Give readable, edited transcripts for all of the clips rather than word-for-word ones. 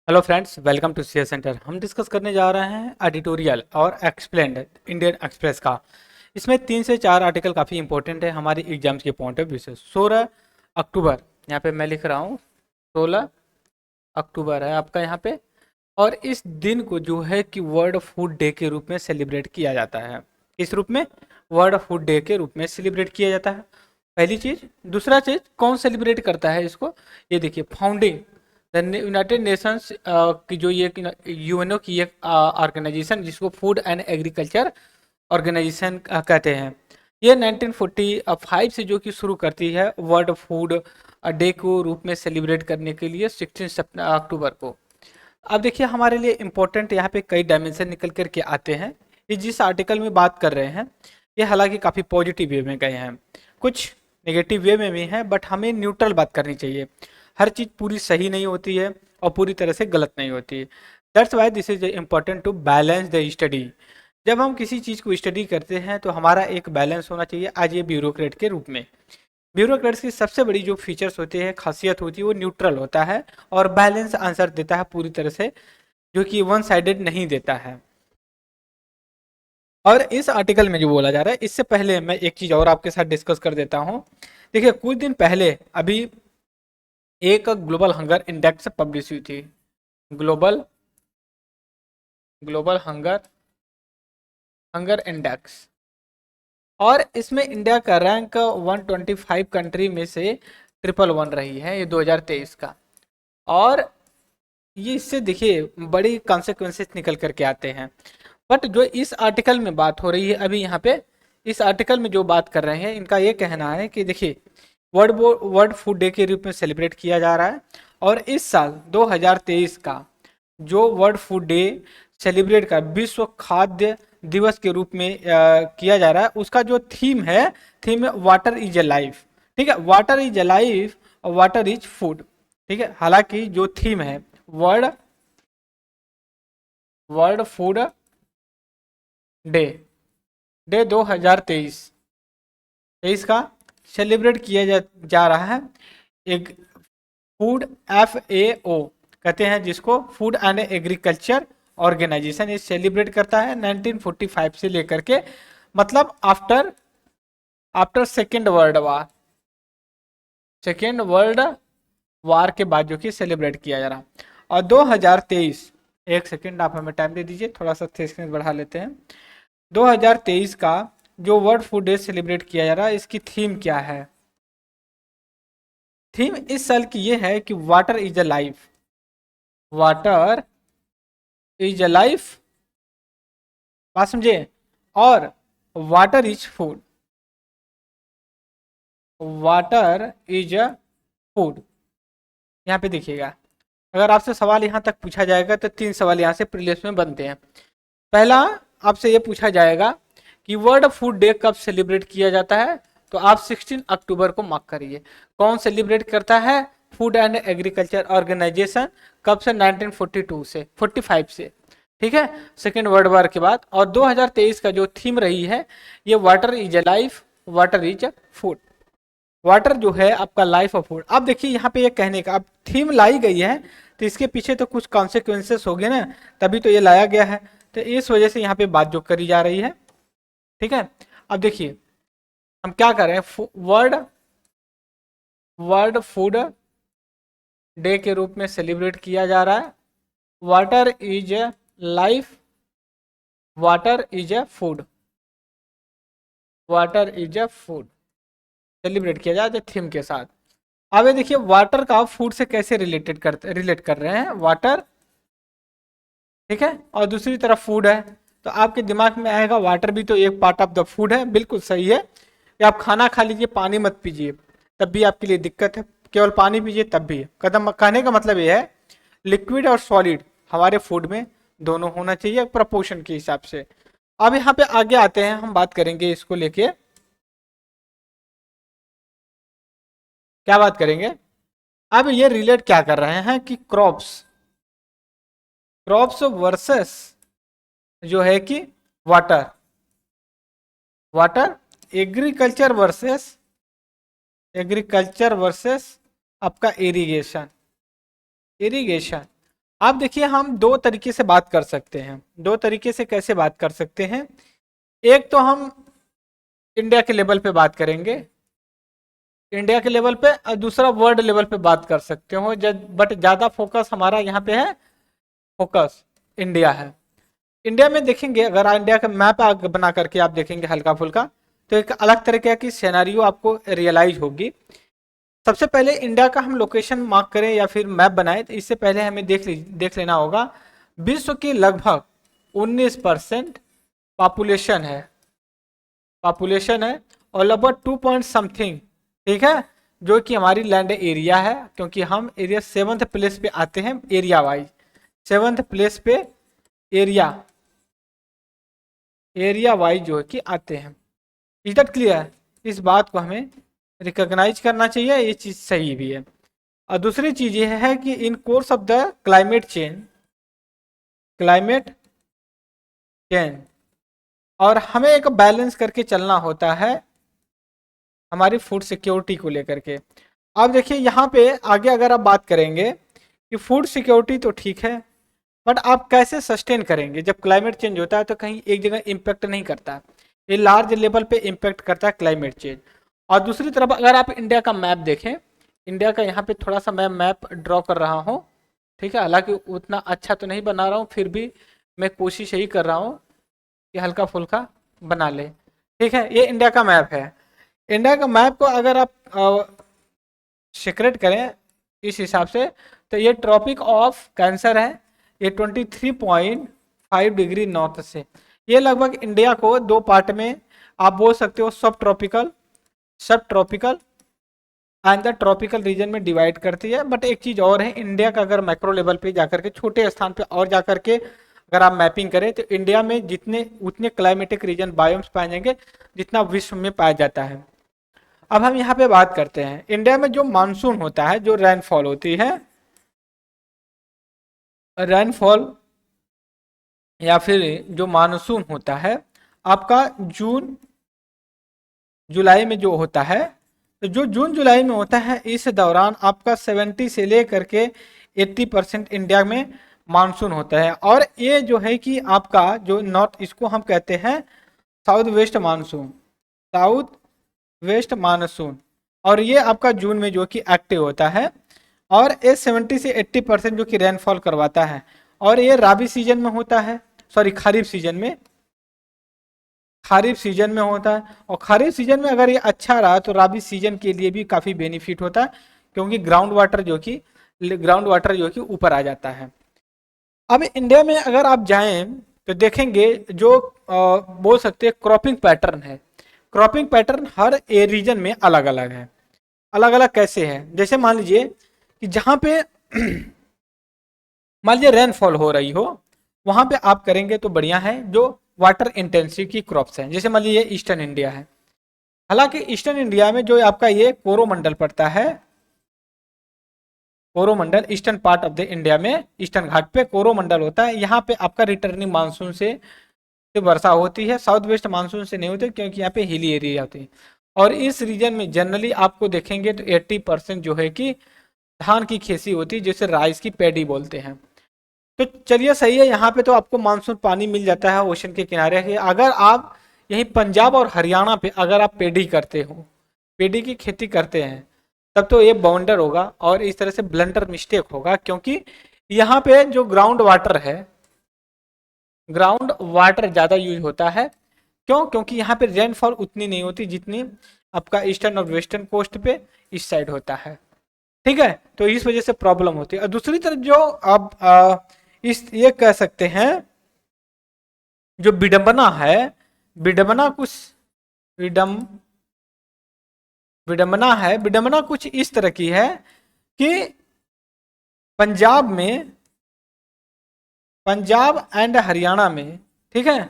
Hello friends, welcome to CS centre. हम discuss करने जा रहे हैं एडिटोरियल और एक्सप्लेन्ड इंडियन एक्सप्रेस का। इसमें 3 से 4 आर्टिकल काफ़ी इंपॉर्टेंट है हमारी एग्जाम्स के पॉइंट ऑफ व्यू से। 16 अक्टूबर, यहाँ पे मैं लिख रहा हूँ 16 अक्टूबर है आपका यहाँ पे। और इस दिन को जो है कि वर्ल्ड फूड डे के रूप में सेलिब्रेट किया जाता है। इस रूप में वर्ल्ड फूड डे के रूप में सेलिब्रेट किया जाता है, पहली चीज। दूसरा चीज, कौन सेलिब्रेट करता है इसको? ये देखिए, फाउंडिंग यूनाइटेड नेशंस की जो ये यूएनओ की एक ऑर्गेनाइजेशन जिसको फूड एंड एग्रीकल्चर ऑर्गेनाइजेशन कहते हैं। ये 1945 से जो कि शुरू करती है वर्ल्ड फूड डे को रूप में सेलिब्रेट करने के लिए 16 अक्टूबर को। अब देखिए, हमारे लिए इम्पोर्टेंट यहाँ पे कई डायमेंशन निकल करके आते हैं। ये जिस आर्टिकल में बात कर रहे हैं, ये हालांकि काफ़ी पॉजिटिव वे में गए हैं, कुछ नेगेटिव वे में भी हैं, बट हमें न्यूट्रल बात करनी चाहिए। हर चीज़ पूरी सही नहीं होती है और पूरी तरह से गलत नहीं होती है। That's why this is important to balance the study. जब हम किसी चीज़ को स्टडी करते हैं तो हमारा एक बैलेंस होना चाहिए आज ये ब्यूरोक्रेट के रूप में। ब्यूरोक्रेट्स की सबसे बड़ी जो फीचर्स होती है, खासियत होती है, वो न्यूट्रल होता है और बैलेंस आंसर देता है पूरी तरह से, जो कि वन साइडेड नहीं देता है। और इस आर्टिकल में जो बोला जा रहा है, इससे पहले मैं एक चीज़ और आपके साथ डिस्कस कर देता हूँ। देखिए, कुछ दिन पहले अभी एक ग्लोबल हंगर इंडेक्स पब्लिश हुई थी। Global global hunger hunger index. और इसमें इंडिया का रैंक 125 कंट्री में से 111 रही है, ये 2023 का। और ये इससे देखिए बड़ी कॉन्सिक्वेंसेस निकल करके आते हैं। बट जो इस आर्टिकल में बात हो रही है अभी यहाँ पे, इस आर्टिकल में जो बात कर रहे हैं, इनका ये कहना है कि देखिए, वर्ल्ड फूड डे के रूप में सेलिब्रेट किया जा रहा है। और इस साल 2023 का जो वर्ल्ड फूड डे सेलिब्रेट का विश्व खाद्य दिवस के रूप में किया जा रहा है, उसका जो थीम है वाटर इज ए लाइफ। ठीक है, वाटर इज ए लाइफ और वाटर इज फूड। ठीक है, हालांकि जो थीम है world world food day day 2023 का सेलिब्रेट किया जा रहा है। एक फूड FAO कहते हैं जिसको, फूड एंड एग्रीकल्चर ऑर्गेनाइजेशन। ये सेलिब्रेट करता है 1945 से लेकर के, मतलब after after second world war के बाद जो कि सेलिब्रेट किया जा रहा है। और 2023, एक सेकेंड आप हमें टाइम दे दीजिए, थोड़ा सा थिकनेस बढ़ा लेते हैं। 2023 का जो वर्ल्ड फूड डे सेलिब्रेट किया जा रहा है, इसकी थीम क्या है? थीम इस साल की ये है कि water is a life. Water is a life, बात समझे? और water is food. Water is a food. यहाँ पे देखिएगा, अगर आपसे सवाल यहाँ तक पूछा जाएगा तो 3 सवाल यहाँ से प्रीलियस में बनते हैं। पहला, आपसे ये पूछा जाएगा कि वर्ल्ड फूड डे कब सेलिब्रेट किया जाता है, तो आप 16 अक्टूबर को मार्क करिए। कौन सेलिब्रेट करता है? Food and agriculture organisation. कब से? 1942 से 45 से। ठीक है, सेकेंड वर्ल्ड वॉर के बाद। और 2023 का जो थीम रही है, ये water is a life, water is food. Water जो है आपका लाइफ ऑफ फूड। अब देखिए यहाँ पे ये कहने का, अब थीम लाई गई है तो इसके पीछे तो कुछ कॉन्सिक्वेंसेस हो गए ना, तभी तो ये लाया गया है। तो इस वजह से यहाँ पे बात जो करी जा रही है। ठीक है, अब देखिए हम क्या कर रहे हैं, वर्ल्ड वर्ल्ड फूड डे के रूप में सेलिब्रेट किया जा रहा है। Water is a life, water is a food, water is a food celebrate किया जाए थीम के साथ। अब ये देखिए, वाटर का फूड से कैसे रिलेट कर रहे हैं, वाटर। ठीक है, और दूसरी तरफ फूड है, तो आपके दिमाग में आएगा वाटर भी तो एक पार्ट ऑफ द फूड है। बिल्कुल सही है कि आप खाना खा लीजिए, पानी मत पीजिए, तब भी आपके लिए दिक्कत है। केवल पानी पीजिए तब भी। कदम कहने का मतलब ये है, लिक्विड और सॉलिड हमारे फूड में दोनों होना चाहिए प्रपोर्शन के हिसाब से। अब यहाँ पे आगे आते हैं, हम बात करेंगे इसको लेके, क्या बात करेंगे? अब ये रिलेट क्या कर रहे हैं कि क्रॉप्स क्रॉप्स वर्सेस जो है कि वाटर वाटर एग्रीकल्चर वर्सेस आपका इरिगेशन। आप देखिए हम दो तरीके से बात कर सकते हैं, दो तरीके से कैसे बात कर सकते हैं। एक तो हम इंडिया के लेवल पे बात करेंगे, इंडिया के लेवल पे, और दूसरा वर्ल्ड लेवल पे बात कर सकते हो, बट ज्यादा फोकस हमारा यहाँ पे है, फोकस इंडिया है। इंडिया में देखेंगे, अगर इंडिया का मैप बना करके आप देखेंगे हल्का फुल्का, तो एक अलग तरीके की सिनेरियो आपको रियलाइज होगी। सबसे पहले इंडिया का हम लोकेशन मार्क करें या फिर मैप बनाए, तो इससे पहले हमें देख लेना होगा विश्व की लगभग 19% पॉपुलेशन है, पॉपुलेशन है, और लगभग 2 पॉइंट समथिंग, ठीक है, जो कि हमारी लैंड एरिया है, क्योंकि हम एरिया 7th प्लेस पे आते हैं एरिया वाइज, 7th प्लेस पे एरिया, एरिया वाइज जो है कि आते हैं। Is that clear? इस बात को हमें रिकॉग्नाइज करना चाहिए, ये चीज सही भी है। और दूसरी चीज ये है कि in course of the climate change, climate change, और हमें एक बैलेंस करके चलना होता है हमारी फूड सिक्योरिटी को लेकर के। अब देखिए यहाँ पे आगे अगर आप बात करेंगे कि फूड सिक्योरिटी तो ठीक है, बट आप कैसे सस्टेन करेंगे जब क्लाइमेट चेंज होता है, तो कहीं एक जगह इम्पेक्ट नहीं करता, ये लार्ज लेवल पे इम्पेक्ट करता है क्लाइमेट चेंज। और दूसरी तरफ अगर आप इंडिया का मैप देखें, इंडिया का यहाँ पे थोड़ा सा मैं मैप ड्रॉ कर रहा हूँ, ठीक है, हालांकि उतना अच्छा तो नहीं बना रहा हूँ, फिर भी मैं कोशिश यही कर रहा हूँ कि हल्का फुल्का बना ले, ठीक है। ये इंडिया का मैप है। इंडिया का मैप को अगर आप सीक्रेट करें इस हिसाब से, तो ये ट्रॉपिक ऑफ कैंसर है, ये 23.5 डिग्री नॉर्थ से, ये लगभग इंडिया को दो पार्ट में आप बोल सकते हो, सब ट्रॉपिकल, सब tropical and the tropical region में डिवाइड करती है। बट एक चीज और है, इंडिया का अगर मैक्रो लेवल पे जाकर के, छोटे स्थान पे और जाकर के अगर आप मैपिंग करें, तो इंडिया में जितने उतने क्लाइमेटिक रीजन बायोम्स पाए जाएंगे जितना विश्व में पाया जाता है। अब हम यहाँ पे बात करते हैं इंडिया में जो मानसून होता है, जो रेनफॉल होती है, रेनफॉल या फिर जो मानसून होता है आपका जून जुलाई में जो होता है, तो जो जून जुलाई में होता है, इस दौरान आपका 70 से लेकर के 80% इंडिया में मानसून होता है। और ये जो है कि आपका जो नॉर्थ, इसको हम कहते हैं south west monsoon, south west monsoon, और ये आपका जून में जो कि एक्टिव होता है, और ये 70 से 80% जो कि रेनफॉल करवाता है। और ये राबी सीजन में होता है, सॉरी खरीफ सीजन में, खरीफ सीजन में होता है। और खरीफ सीजन में अगर ये अच्छा रहा तो राबी सीजन के लिए भी काफ़ी बेनिफिट होता है, क्योंकि ग्राउंड वाटर जो कि ऊपर आ जाता है। अब इंडिया में अगर आप जाएं तो देखेंगे जो बोल सकते हैं क्रॉपिंग पैटर्न है, क्रॉपिंग पैटर्न हर ए रीजन में अलग अलग है। अलग अलग कैसे है? जैसे मान लीजिए कि जहाँ पे मान लीजिए रेनफॉल हो रही हो, वहां पे आप करेंगे तो बढ़िया है, जो वाटर इंटेंसिव की क्रॉप्स हैं। जैसे मान लीजिए ईस्टर्न इंडिया है, हालांकि ईस्टर्न इंडिया में जो आपका ये कोरोमंडल पड़ता है, Coromandel eastern part of the India में, ईस्टर्न घाट पे कोरोमंडल होता है, यहाँ पे आपका रिटर्निंग मानसून से वर्षा होती है, साउथ वेस्ट मानसून से नहीं होती, क्योंकि यहाँ पे हिली एरिया होती है। और इस रीजन में जनरली आपको देखेंगे तो 80% जो है कि धान की खेती होती है, जिसे राइस की पैडी बोलते हैं। तो चलिए सही है, यहाँ पे तो आपको मानसून पानी मिल जाता है ओशन के किनारे के। अगर आप यहीं पंजाब और हरियाणा पे अगर आप पेडी करते हो, पेडी की खेती करते हैं, तब तो ये बाउंडर होगा और इस तरह से ब्लंडर मिस्टेक होगा, क्योंकि यहाँ पे जो ग्राउंड वाटर है, ग्राउंड वाटर ज़्यादा यूज होता है। क्यों? क्योंकि यहाँ पे रेनफॉल उतनी नहीं होती जितनी आपका ईस्टर्न और वेस्टर्न कोस्ट पे इस साइड होता है, ठीक है। तो इस वजह से प्रॉब्लम होती है। और दूसरी तरफ जो आप इस ये कह सकते हैं, जो विडंबना है, विडंबना कुछ विडम विडंबना है, विडंबना कुछ इस तरह की है कि पंजाब में, पंजाब एंड हरियाणा में, ठीक है,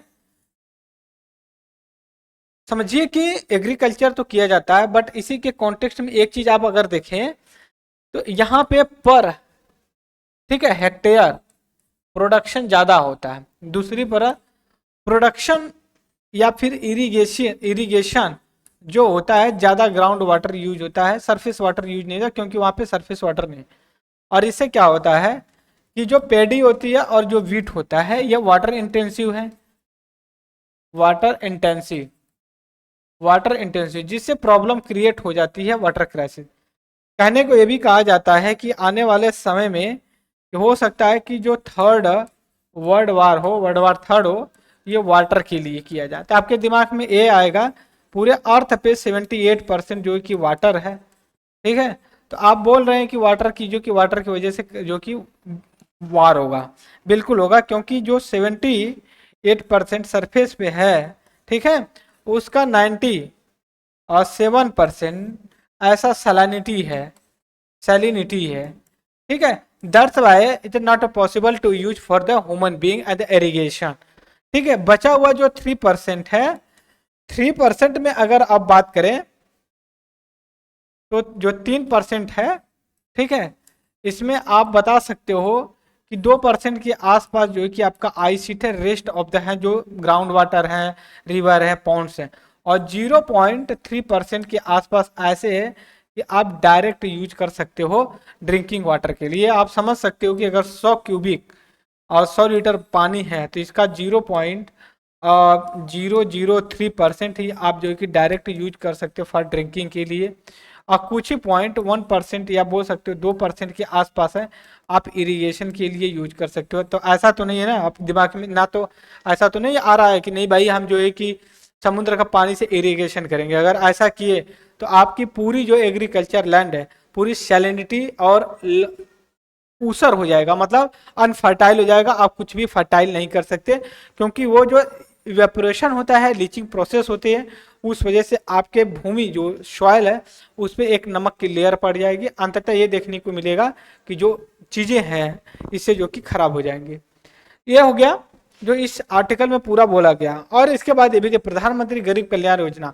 समझिए कि एग्रीकल्चर तो किया जाता है, बट इसी के कॉन्टेक्स्ट में एक चीज आप अगर देखें तो यहाँ पे पर, ठीक है, हेक्टेयर प्रोडक्शन ज्यादा होता है। दूसरी पर प्रोडक्शन या फिर इरिगेशन जो होता है, ज्यादा ग्राउंड वाटर यूज होता है, सरफेस वाटर यूज नहीं होता, क्योंकि वहां पे सरफेस वाटर नहीं। और इससे क्या होता है कि जो पैडी होती है और जो वीट होता है ये वाटर इंटेंसिव है, वाटर इंटेंसिव, वाटर इंटेंसिव, जिससे प्रॉब्लम क्रिएट हो जाती है वाटर क्राइसिस। कहने को ये भी कहा जाता है कि आने वाले समय में हो सकता है कि जो थर्ड वर्ल्ड वार हो, वर्ल्ड वार थर्ड हो, ये वाटर के लिए किया जाए। तो आपके दिमाग में ये आएगा पूरे अर्थ पे 78% जो कि वाटर है, ठीक है। तो आप बोल रहे हैं कि वाटर की, जो कि वाटर की वजह से जो कि वार होगा, बिल्कुल होगा, क्योंकि जो 78% सरफेस पे है, ठीक है, उसका 97% ऐसा सैलिनिटी है, ठीक है। That's why it is not possible to use for the human being as irrigation, ठीक है। बचा हुआ जो 3% है, 3% में अगर आप बात करें तो जो 3% है, ठीक है, इसमें आप बता सकते हो कि 2% के आसपास जो है कि आपका आई सीट है, रेस्ट ऑफ द है जो ग्राउंड वाटर है, रिवर है, पॉन्ड्स है, और 0.3% के आसपास ऐसे है कि आप डायरेक्ट यूज कर सकते हो ड्रिंकिंग वाटर के लिए। आप समझ सकते हो कि अगर 100 क्यूबिक और 100 लीटर पानी है तो इसका 0.003% ही आप जो है कि डायरेक्ट यूज कर सकते हो फॉर ड्रिंकिंग के लिए, और कुछ ही 0.1% या बोल सकते हो 2% के आसपास है आप इरिगेशन के लिए यूज कर सकते हो। तो ऐसा तो नहीं है ना आप दिमाग में, ना तो ऐसा तो नहीं आ रहा है कि नहीं भाई हम जो है कि समुद्र का पानी से इरिगेशन करेंगे। अगर ऐसा किए तो आपकी पूरी जो एग्रीकल्चर लैंड है पूरी सैलिनिटी और ऊसर हो जाएगा, मतलब अनफर्टाइल हो जाएगा, आप कुछ भी फर्टाइल नहीं कर सकते, क्योंकि वो जो इवेपोरेशन होता है, लीचिंग प्रोसेस होती है, उस वजह से आपके भूमि जो सॉइल है उस पर एक नमक की लेयर पड़ जाएगी। अंततः ये देखने को मिलेगा कि जो चीजें हैं इससे जो कि खराब हो जाएंगी। ये हो गया जो इस आर्टिकल में पूरा बोला गया। और इसके बाद ये भी कि प्रधानमंत्री गरीब कल्याण योजना,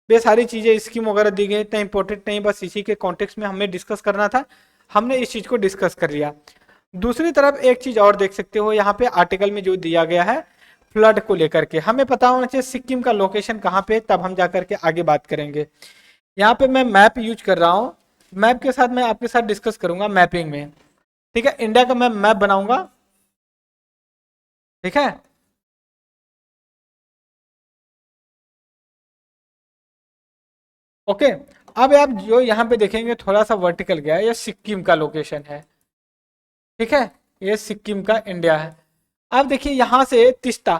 ये सारी चीजें स्कीम वगैरह दी गई, इतना इंपॉर्टेंट नहीं, बस इसी के कॉन्टेक्स्ट में हमें डिस्कस करना था, हमने इस चीज को डिस्कस कर लिया। दूसरी तरफ एक चीज और देख सकते हो यहाँ पे आर्टिकल में जो दिया गया है फ्लड को लेकर के, हमें पता होना चाहिए सिक्किम का लोकेशन कहाँ पे, तब हम जाकर के आगे बात करेंगे। यहाँ पे मैं मैप यूज कर रहा हूँ, मैप के साथ मैं आपके साथ डिस्कस करूंगा मैपिंग में, ठीक है। इंडिया का मैं मैप बनाऊंगा, ठीक है। ओके, अब आप जो यहाँ पे देखेंगे थोड़ा सा वर्टिकल गया है, ये सिक्किम का लोकेशन है, ठीक है, ये सिक्किम का इंडिया है। अब देखिए यहाँ से तिस्ता,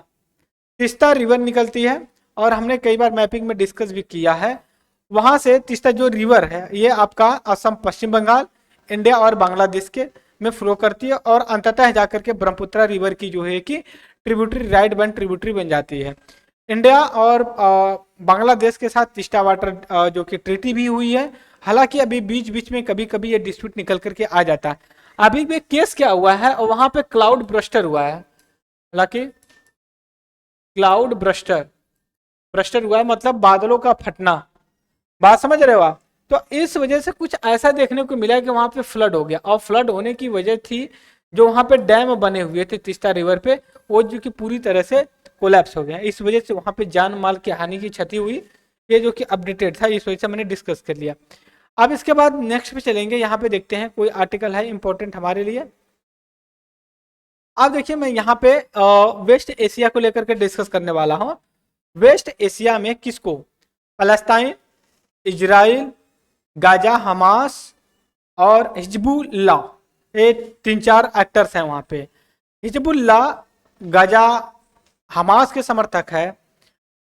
तिस्ता रिवर निकलती है, और हमने कई बार मैपिंग में डिस्कस भी किया है। वहां से तिस्ता जो रिवर है ये आपका असम, पश्चिम बंगाल, इंडिया और बांग्लादेश के में फ्लो करती है, और अंततः जाकर के ब्रह्मपुत्र रिवर की जो है कि ट्रिब्यूटरी, राइट बैंड ट्रिब्यूटरी बन जाती है। इंडिया और बांग्लादेश के साथ तिस्ता वाटर जो कि ट्रीटी भी हुई है, हालांकि अभी बीच बीच में कभी कभी ये डिस्प्यूट निकल करके आ जाता है। अभी भी केस क्या हुआ है, और वहां पे क्लाउड ब्रस्टर हुआ है, हालांकि क्लाउड ब्रस्टर, ब्रस्टर हुआ है मतलब बादलों का फटना, बात समझ रहे हो आप। तो इस वजह से कुछ ऐसा देखने को मिला कि वहां पे फ्लड हो गया, और फ्लड होने की वजह थी जो वहां पे डैम बने हुए थे तिस्ता रिवर पे, वो जो कि पूरी तरह से कोलैप्स हो गया, इस वजह से वहां पे जान माल की हानि की क्षति हुई, ये जो कि अपडेटेड था, इस वजह से मैंने डिस्कस कर लिया। अब इसके बाद नेक्स्ट पे चलेंगे, यहाँ पे देखते हैं कोई आर्टिकल है इंपॉर्टेंट हमारे लिए। अब देखिए मैं यहाँ पे वेस्ट एशिया को लेकर के डिस्कस करने वाला हूँ। वेस्ट एशिया में किसको, फलस्तीन, इजराइल, गाजा, हमास और हिजबुल्लाह, ये 3-4 एक्टर्स हैं वहां पे। हिजबुल्लाह, गाजा, हमास के समर्थक है,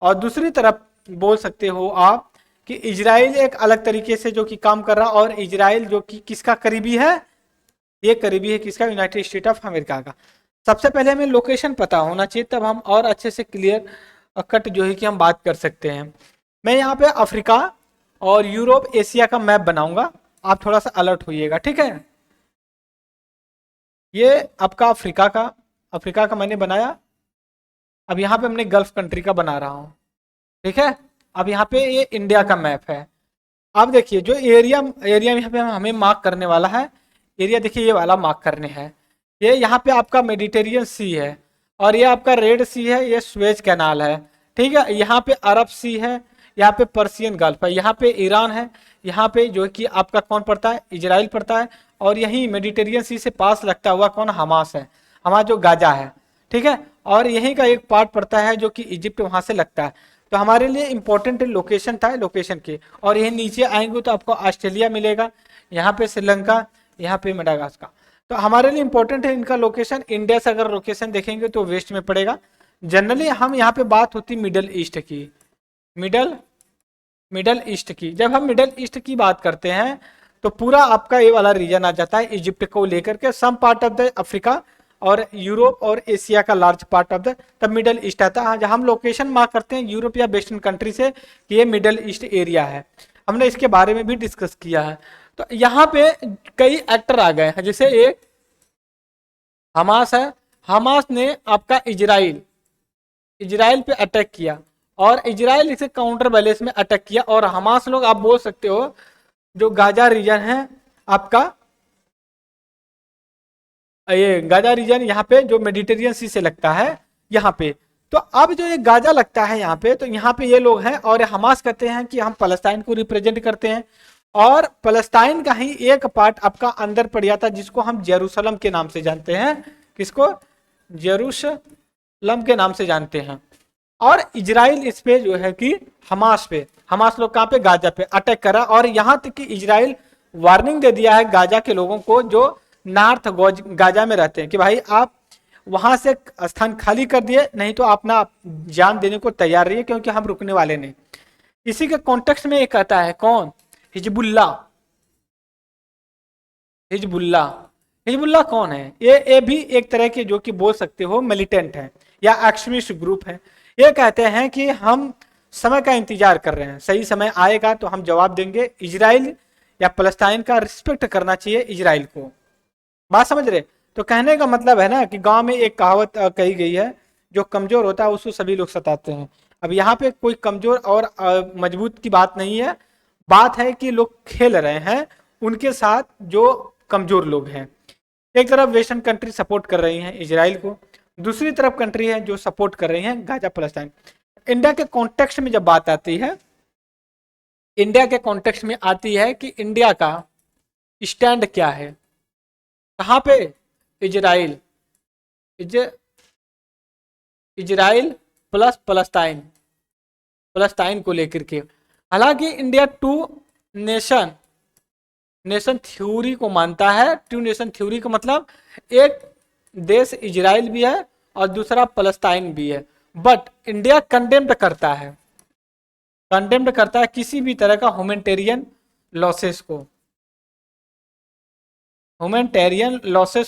और दूसरी तरफ बोल सकते हो आप कि इजराइल एक अलग तरीके से जो कि काम कर रहा, और इजराइल जो कि किसका करीबी है, ये करीबी है किसका, यूनाइटेड स्टेट ऑफ अमेरिका का। सबसे पहले हमें लोकेशन पता होना चाहिए, तब हम और अच्छे से क्लियर कट जो है कि हम बात कर सकते हैं। मैं यहाँ पे अफ्रीका और यूरोप एशिया का मैप बनाऊंगा, आप थोड़ा सा अलर्ट होइएगा, ठीक है। ये आपका अफ्रीका का मैंने बनाया। अब यहाँ पे हमने गल्फ कंट्री का बना रहा हूँ, ठीक है। अब यहाँ पे ये इंडिया का मैप है। अब देखिए जो एरिया एरिया यहाँ पे हमें मार्क करने वाला है, एरिया देखिए ये वाला मार्क करने है। ये यहाँ पे आपका मेडिटेरियन सी है, और ये आपका रेड सी है, ये स्वेज कैनाल है, ठीक है। यहाँ पे अरब सी है, यहाँ पे पर्सियन गल्फ है, यहाँ पे ईरान है, यहाँ पे जो कि आपका कौन पड़ता है, इजराइल पड़ता है, और यही मेडिटेरियन सी से पास लगता हुआ कौन, हमास है, हमारा जो गाजा है, ठीक है। और यहीं का एक पार्ट पड़ता है जो कि इजिप्ट वहां से लगता है। तो हमारे लिए इंपॉर्टेंट लोकेशन था, लोकेशन के। और यही नीचे आएंगे तो आपको ऑस्ट्रेलिया मिलेगा, यहाँ पे श्रीलंका, यहाँ पे मेडागास्कर। तो हमारे लिए इंपॉर्टेंट है इनका लोकेशन। इंडिया से अगर लोकेशन देखेंगे तो वेस्ट में पड़ेगा। जनरली हम यहाँ पे बात होती मिडल ईस्ट की, मिडल ईस्ट की। जब हम मिडल ईस्ट की बात करते हैं तो पूरा आपका ये वाला रीजन आ जाता है इजिप्ट को लेकर के, some part of the Africa और यूरोप और एशिया का लार्ज पार्ट ऑफ द, तब मिडल ईस्ट आता है। जहाँ हम लोकेशन मार्क करते हैं यूरोप या वेस्टर्न कंट्री से कि ये मिडल ईस्ट एरिया है, हमने इसके बारे में भी डिस्कस किया है। तो यहाँ पे कई एक्टर आ गए हैं, जैसे एक हमास है, हमास ने आपका इजराइल पे अटैक किया और इजराइल इसे काउंटर बैलेंस में अटैक किया। और हमास लोग आप बोल सकते हो जो गाजा रीजन है आपका, ये गाजा रीजन यहाँ पे जो मेडिटेरियन सी से लगता है यहाँ पे। तो अब जो ये गाजा लगता है यहाँ पे, तो यहाँ पे ये लोग हैं और हमास कहते हैं कि हम पलस्तीन को रिप्रेजेंट करते हैं। और पलस्तीन का ही एक पार्ट आपका अंदर पड़ जाता है जिसको हम जेरूशलम के नाम से जानते हैं। किसको? जेरूशलम के नाम से जानते हैं। और इजराइल इस पे जो है कि हमास लोग कहाँ पे? गाजा पे अटैक करा। और यहाँ तक कि इजराइल वार्निंग दे दिया है गाजा के लोगों को जो नॉर्थ गाजा में रहते हैं कि भाई आप वहां से स्थान खाली कर दिए, नहीं तो अपना जान देने को तैयार रहिए क्योंकि हम रुकने वाले नहीं। इसी के कॉन्टेक्स्ट में एक आता है कौन? हिजबुल्ला। हिजबुल्ला कौन है? ये भी एक तरह के जो कि बोल सकते हो मिलिटेंट है या एक्सट्रीमिस्ट ग्रुप है। ये कहते हैं कि हम समय का इंतजार कर रहे हैं, सही समय आएगा तो हम जवाब देंगे। इजराइल या पलस्तीन का रिस्पेक्ट करना चाहिए इजराइल को। बात समझ रहे? तो कहने का मतलब है ना कि गांव में एक कहावत कही गई है, जो कमजोर होता है उसको सभी लोग सताते हैं। अब यहाँ पे कोई कमजोर और मजबूत की बात नहीं है, बात है कि लोग खेल रहे हैं उनके साथ जो कमजोर लोग हैं। एक तरफ वेस्टर्न कंट्री सपोर्ट कर रही हैं इजराइल को, दूसरी तरफ कंट्री है जो सपोर्ट कर रही हैं गाजा पलस्तीन। इंडिया के कॉन्टेक्स्ट में जब बात आती है, इंडिया के कॉन्टेक्स्ट में आती है कि इंडिया का स्टैंड क्या है, कहां पे? इजराइल प्लस पलस्तीन को लेकर के। हालांकि इंडिया टू नेशन थ्योरी को मानता है। टू नेशन थ्योरी का मतलब एक देश इजराइल भी है और दूसरा पलस्तीन भी है। बट इंडिया कंडेम्ड करता है किसी भी तरह का ह्यूमैनिटेरियन लॉसेस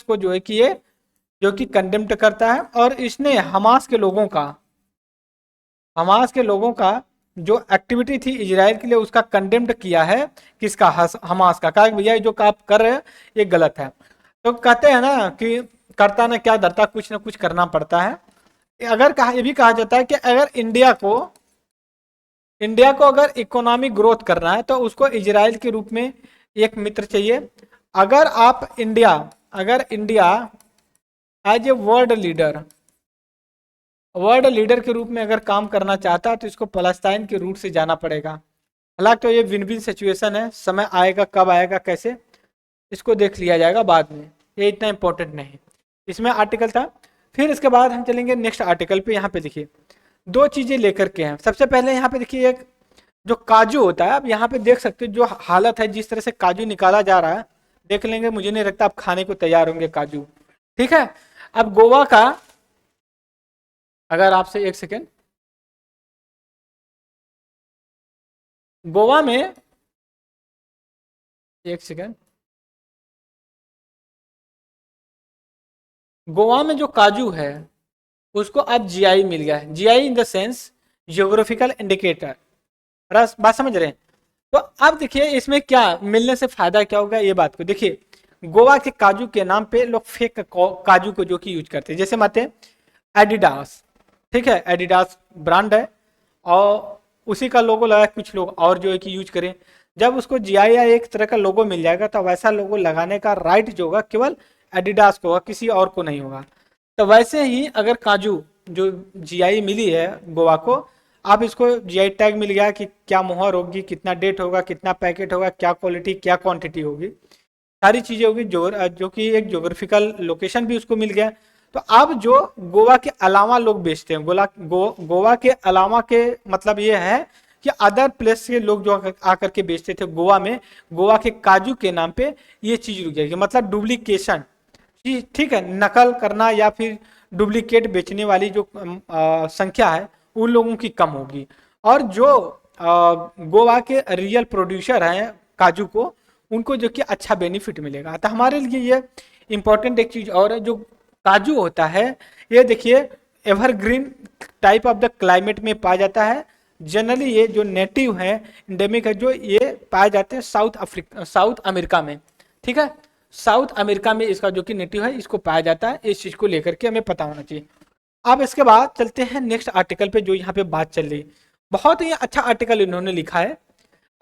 को जो है कि ये जो कि कंडेम्ड करता है। और इसने हमास के लोगों का जो एक्टिविटी थी इजराइल के लिए उसका कंडेम्ड किया है। किसका? हमास का। कहा भैया जो आप कर रहे हैं ये गलत है। तो कहते हैं ना कि करता ना क्या डरता, कुछ ना कुछ करना पड़ता है। अगर ये भी कहा जाता है कि अगर इंडिया को अगर इकोनॉमिक ग्रोथ करना है तो उसको इजराइल के रूप में एक मित्र चाहिए। अगर India as a world leader के रूप में अगर काम करना चाहता है तो इसको पलस्तीन के रूट से जाना पड़ेगा। हालांकि तो ये विन विन सिचुएशन है, समय आएगा, कब आएगा, कैसे, इसको देख लिया जाएगा बाद में, ये इतना इंपॉर्टेंट नहीं। इसमें आर्टिकल था। फिर इसके बाद हम चलेंगे नेक्स्ट आर्टिकल पे। यहाँ पे देखिए दो चीजें लेकर के हैं। सबसे पहले यहाँ पे देखिए एक जो काजू होता है, आप यहाँ पे देख सकते हो जो हालत है, जिस तरह से काजू निकाला जा रहा है, देख लेंगे। मुझे नहीं लगता आप खाने को तैयार होंगे काजू, ठीक है। अब गोवा का, अगर आपसे एक सेकेंड, गोवा में एक सेकेंड, गोवा में जो काजू है उसको अब जीआई मिल गया है। GI in the sense geographical indicator. बात समझ रहे हैं? तो अब देखिए इसमें क्या मिलने से फायदा क्या होगा, ये बात को देखिए। गोवा के काजू के नाम पे लोग फेक काजू को जो कि यूज करते हैं, जैसे माते एडिडास, ठीक है, एडिडास ब्रांड है और उसी का लोगो लगा, कुछ लोग और जो है कि यूज करें। जब उसको जीआई या एक तरह का लोगो मिल जाएगा तो वैसा लोगो लगाने का राइट जो होगा केवल एडिडास को होगा, किसी और को नहीं होगा। तो वैसे ही अगर काजू जो जीआई मिली है गोवा को, आप इसको जीआई टैग मिल गया कि क्या मुहर होगी, कितना डेट होगा, कितना पैकेट होगा, क्या क्वालिटी, क्या क्वांटिटी होगी, सारी चीजें होगी, जो कि एक ज्योग्राफिकल लोकेशन भी उसको मिल गया। तो अब जो गोवा के अलावा लोग बेचते हैं, गोवा के अलावा के मतलब ये है कि अदर प्लेस के लोग जो आकर के बेचते थे गोवा में, गोवा के काजू के नाम पे ये चीज रुक जाएगी। मतलब डुप्लीकेशन, ठीक है, नकल करना या फिर डुप्लीकेट बेचने वाली जो संख्या है उन लोगों की कम होगी। और जो गोवा के रियल प्रोड्यूसर हैं काजू को, उनको जो कि अच्छा बेनिफिट मिलेगा। तो हमारे लिए ये इंपॉर्टेंट एक चीज और है, जो काजू होता है ये देखिए evergreen type of the climate में पाया जाता है। जनरली ये जो नेटिव है, इंडेमिक है, जो ये पाए जाते हैं साउथ अमेरिका में, ठीक है, साउथ अमेरिका में इसका जो कि नेटिव है इसको पाया जाता है। इस चीज को लेकर के हमें पता होना चाहिए। अब इसके बाद चलते हैं नेक्स्ट आर्टिकल पे, जो यहाँ पे बात चल रही। बहुत ही अच्छा आर्टिकल इन्होंने लिखा है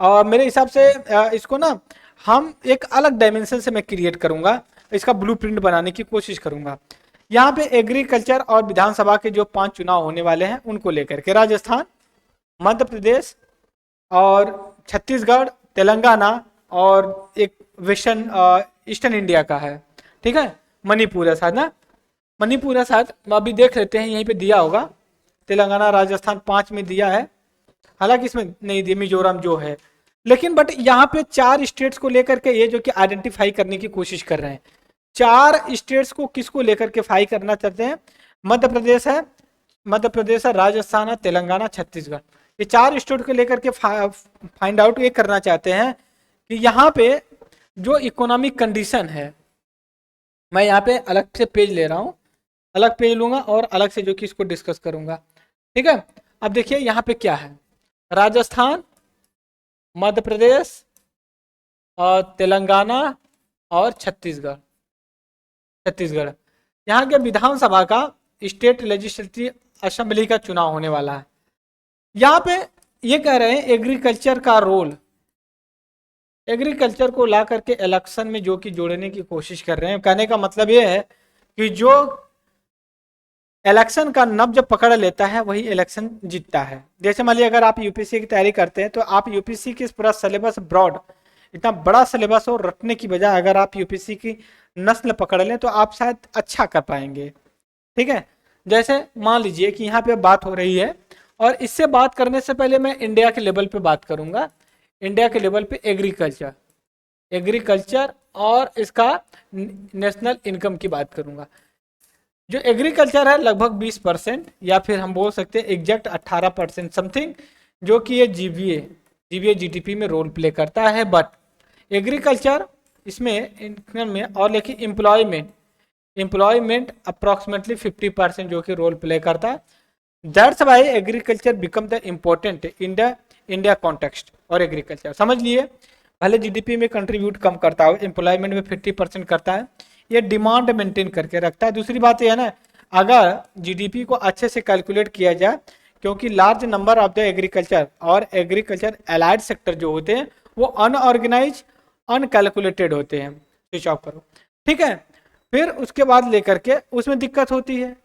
और मेरे हिसाब से इसको ना हम एक अलग डायमेंशन से मैं क्रिएट करूंगा, इसका ब्लूप्रिंट बनाने की कोशिश करूंगा। यहाँ पे एग्रीकल्चर और विधानसभा के जो 5 चुनाव होने वाले हैं उनको लेकर के, राजस्थान, मध्य प्रदेश और छत्तीसगढ़, तेलंगाना और एक वेस्टर्न ईस्टर्न इंडिया का है, ठीक है, मणिपुर है शायद ना, मणिपुर है शायद, अभी देख लेते हैं, यहीं पे दिया होगा। तेलंगाना राजस्थान 5 में दिया है, हालांकि इसमें नहीं दिया, मिजोरम जो है, लेकिन बट यहाँ पे 4 स्टेट्स को लेकर के ये जो कि आइडेंटिफाई करने की कोशिश कर रहे हैं। 4 स्टेट्स को किसको लेकर के फाई करना चाहते हैं? मध्य प्रदेश है, राजस्थान है, तेलंगाना, छत्तीसगढ़, ये 4 स्टेट को लेकर के फाइंड आउट ये करना चाहते हैं कि यहाँ पे जो इकोनॉमिक कंडीशन है, मैं यहाँ पे अलग से पेज ले रहा हूँ, अलग पेज लूंगा और अलग से जो कि इसको डिस्कस करूंगा, ठीक है। अब देखिए यहाँ पे क्या है, राजस्थान, मध्य प्रदेश और तेलंगाना और छत्तीसगढ़, यहाँ के विधानसभा का, स्टेट लेजिस्लेटिव असेंबली का चुनाव होने वाला है। यहाँ पे ये कह रहे हैं एग्रीकल्चर का रोल, एग्रीकल्चर को ला करके इलेक्शन में जो कि जोड़ने की कोशिश कर रहे हैं। कहने का मतलब ये है कि जो इलेक्शन का नब्ज पकड़ लेता है वही इलेक्शन जीतता है। जैसे मान लीजिए अगर आप यूपीएससी की तैयारी करते हैं तो आप यूपीएससी की पूरा सिलेबस ब्रॉड, इतना बड़ा सिलेबस हो, रटने की बजाय अगर आप यूपीएससी की नस्ल पकड़ लें तो आप शायद अच्छा कर पाएंगे, ठीक है। जैसे मान लीजिए कि यहाँ पे बात हो रही है, और इससे बात करने से पहले मैं इंडिया के लेवल पे बात करूंगा। इंडिया के लेवल पे एग्रीकल्चर और इसका नेशनल इनकम की बात करूंगा। जो एग्रीकल्चर है लगभग 20%, या फिर हम बोल सकते हैं एग्जैक्ट 18% समथिंग, जो कि ये जीवीए जीडीपी में रोल प्ले करता है। बट एग्रीकल्चर इसमें इनकम में, और लेकिन एम्प्लॉयमेंट अप्रॉक्सीमेटली 50% जो कि रोल प्ले करता है। That's Y agriculture become the important in the India context. और एग्रीकल्चर समझ लिए, भले जीडीपी में कंट्रीब्यूट कम करता हो, एम्प्लॉयमेंट में 50% करता है, ये डिमांड मेंटेन करके रखता है। दूसरी बात यह है ना, अगर जीडीपी को अच्छे से कैलकुलेट किया जाए, क्योंकि large number of the agriculture और एग्रीकल्चर एलाइड सेक्टर जो होते हैं वो अनऑर्गेनाइज, अनकैलकुलेटेड होते हैं। स्विच ऑफ करो, ठीक है। फिर उसके बाद लेकर के उसमें दिक्कत होती है।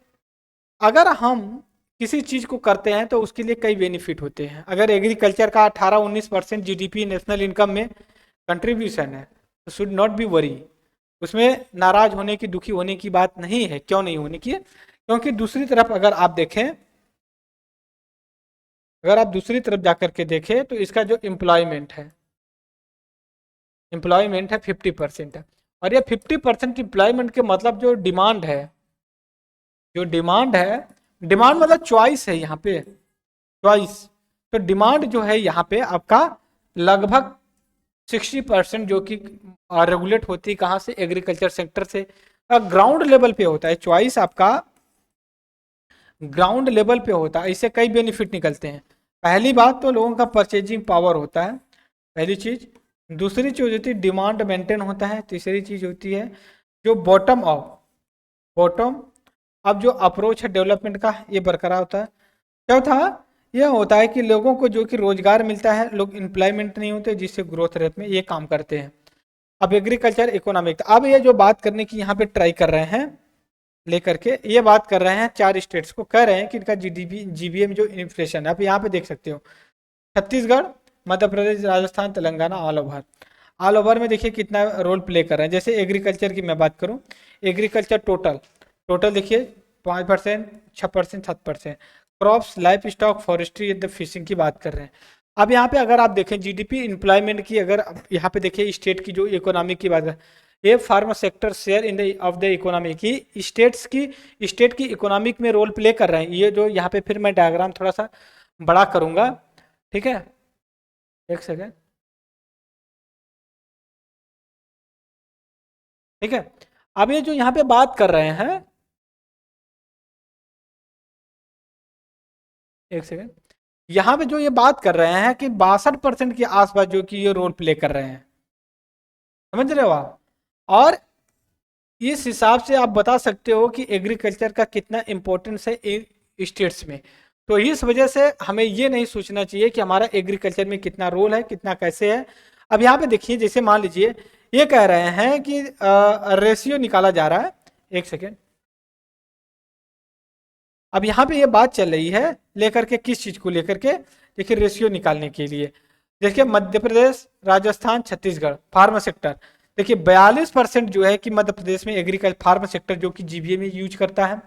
अगर हम किसी चीज को करते हैं तो उसके लिए कई बेनिफिट होते हैं। अगर एग्रीकल्चर का 18-19% जीडीपी नेशनल इनकम में कंट्रीब्यूशन है तो शुड नॉट बी वरी, उसमें नाराज होने की, दुखी होने की बात नहीं है। क्यों नहीं होने की? क्योंकि दूसरी तरफ अगर आप देखें, अगर आप दूसरी तरफ जाकर के देखें तो इसका जो एम्प्लॉयमेंट है 50% है। और ये 50% एम्प्लॉयमेंट के मतलब जो डिमांड है, डिमांड मतलब चॉइस है यहाँ पे, चॉइस। तो डिमांड जो है यहाँ पे आपका लगभग 60% जो कि रेगुलेट होती है कहाँ से? एग्रीकल्चर सेक्टर से। ग्राउंड लेवल पे होता है चॉइस, आपका ग्राउंड लेवल पे होता है। इससे कई बेनिफिट निकलते हैं। पहली बात तो लोगों का परचेजिंग पावर होता है, पहली चीज। दूसरी चीज होती है डिमांड मेंटेन होता है। तीसरी चीज होती है जो बॉटम अब जो अप्रोच है डेवलपमेंट का, ये बरकरार होता है। चौथा यह होता है कि लोगों को जो कि रोजगार मिलता है, लोग एम्प्लॉयमेंट नहीं होते, जिससे ग्रोथ रेट में ये काम करते हैं। अब एग्रीकल्चर इकोनॉमिक, अब ये जो बात करने की यहाँ पे ट्राई कर रहे हैं, लेकर के ये बात कर रहे हैं 4 स्टेट्स को, कह रहे हैं कि इनका जीडीपी जीबीए में जो इन्फ्लेशन है, आप यहाँ पे देख सकते हो Chhattisgarh, Madhya Pradesh, Rajasthan, Telangana, all over. All over में देखिए कितना रोल प्ले कर रहे हैं। जैसे एग्रीकल्चर की मैं बात करूं, एग्रीकल्चर टोटल टोटल देखिए 5%, 6%, 7%। Crops, life stock, forestry, the fishing की बात कर रहे हैं। अब यहाँ पे अगर आप देखें जीडीपी एम्प्लॉयमेंट की, अगर यहाँ पे देखिए स्टेट की जो इकोनॉमी की बात है, ये pharma sector share in the of the economy की स्टेट की इकोनॉमिक में रोल प्ले कर रहे हैं। ये जो यहाँ पे फिर मैं डायग्राम थोड़ा सा बड़ा करूंगा, ठीक है, एक सेकेंड, ठीक है। अब ये जो यहाँ पे बात कर रहे हैं, एक सेकेंड, यहाँ पे जो ये बात कर रहे हैं कि 62% के आसपास जो कि ये रोल प्ले कर रहे हैं, समझ रहे हो आप। और इस हिसाब से आप बता सकते हो कि एग्रीकल्चर का कितना इंपॉर्टेंस है इन स्टेट्स में। तो इस वजह से हमें ये नहीं सोचना चाहिए कि हमारा एग्रीकल्चर में कितना रोल है, कितना कैसे है। अब यहाँ पे देखिए, जैसे मान लीजिए ये कह रहे हैं कि रेशियो निकाला जा रहा है, एक सेकेंड। अब यहाँ पे ये बात चल रही है लेकर के, किस चीज को लेकर के, देखिए रेशियो निकालने के लिए। देखिए मध्य प्रदेश, राजस्थान, छत्तीसगढ़ फार्मा सेक्टर, देखिए 42% जो है कि मध्य प्रदेश में एग्रीकल्चर फार्मा सेक्टर जो कि जीबीए में यूज करता है।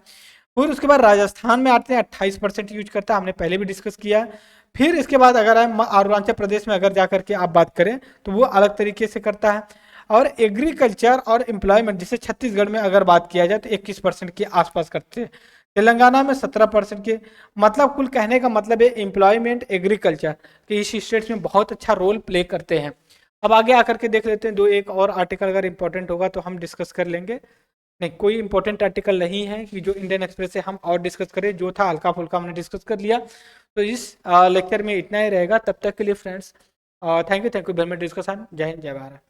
फिर उसके बाद राजस्थान में आते हैं 28% यूज करता है, हमने पहले भी डिस्कस किया है। फिर इसके बाद अगर हम अरुणाचल प्रदेश में अगर जाकर के आप बात करें तो वो अलग तरीके से करता है। और एग्रीकल्चर और एम्प्लॉयमेंट जैसे छत्तीसगढ़ में अगर बात किया जाए तो 21% के आसपास करते हैं, तेलंगाना में 17% के। मतलब कुल कहने का मतलब है एम्प्लॉयमेंट एग्रीकल्चर के इस स्टेट्स में बहुत अच्छा रोल प्ले करते हैं। अब आगे आकर के देख लेते हैं, दो एक और आर्टिकल अगर इंपॉर्टेंट होगा तो हम डिस्कस कर लेंगे। नहीं, कोई इंपॉर्टेंट आर्टिकल नहीं है कि जो इंडियन एक्सप्रेस से हम और डिस्कस करें, जो था हल्का फुल्का हमने डिस्कस कर लिया। तो इस लेक्चर में इतना ही रहेगा। तब तक के लिए friends, thank you very much discussion. जय हिंद, जय भारत।